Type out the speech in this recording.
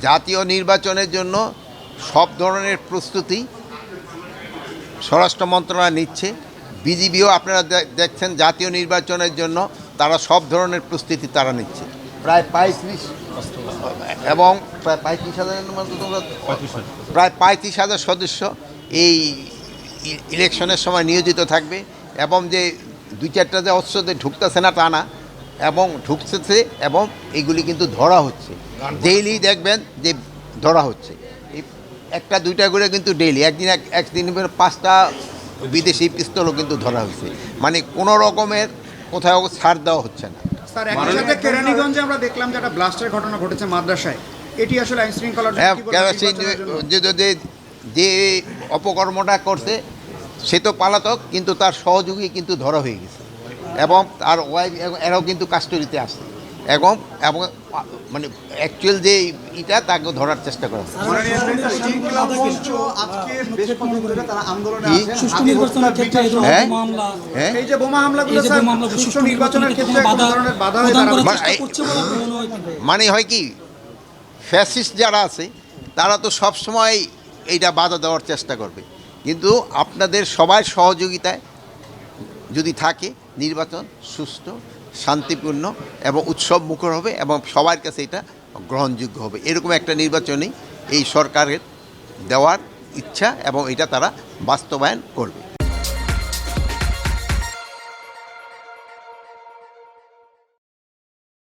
জাতীয় নির্বাচনের জন্য সব ধরনের প্রস্তুতি স্বরাষ্ট্র মন্ত্রণালয় নিচ্ছে। বিজিবিও আপনারা দেখছেন জাতীয় নির্বাচনের জন্য তারা সব ধরনের প্রস্তুতি তারা নিচ্ছে। প্রায় 35 এবং প্রায় 35,000-এর মতো প্রায় 35,000 সদস্য এই ইলেকশনের সময় নিয়োজিত থাকবে এবং যে 2-4টা যে অস্ত্রতে ঢুকতেছে না তা না, এবং ঢুকতেছে এবং এগুলি কিন্তু ধরা হচ্ছে ডেইলি। দেখবেন যে ধরা হচ্ছে এই 1-2টা করে কিন্তু ডেইলি, একদিন 5টা বিদেশি পিস্তলও কিন্তু ধরা হচ্ছে। মানে কোনো রকমের কোথাও ছাড় দেওয়া হচ্ছে না। স্যার, একই সাথে কেরানীগঞ্জে আমরা দেখলাম যে একটা ব্লাস্টের ঘটনা ঘটেছে মাদ্রাসায়। এটি আসলে আইন শৃঙ্খলার যে অপকর্মটা করছে সে তো পলাতক, কিন্তু তার সহযোগী কিন্তু ধরা হয়ে গেছে এবং তার ওয়াইফ এরাও কিন্তু কাস্টডিতে আসছে এবং এবং মানে অ্যাকচুয়াল যে এটা তাকে ধরার চেষ্টা করা হচ্ছে। মানে হয় কি, ফ্যাসিস্ট যারা আছে তারা তো সবসময় এইটা বাধা দেওয়ার চেষ্টা করবে, কিন্তু আপনাদের সবার সহযোগিতায় যদি থাকে নির্বাচন সুষ্ঠু, শান্তিপূর্ণ এবং উৎসব মুখর হবে এবং সবার কাছে এটা গ্রহণযোগ্য হবে। এরকম একটা নির্বাচনই এই সরকারের দেওয়ার ইচ্ছা এবং এটা তারা বাস্তবায়ন করবে।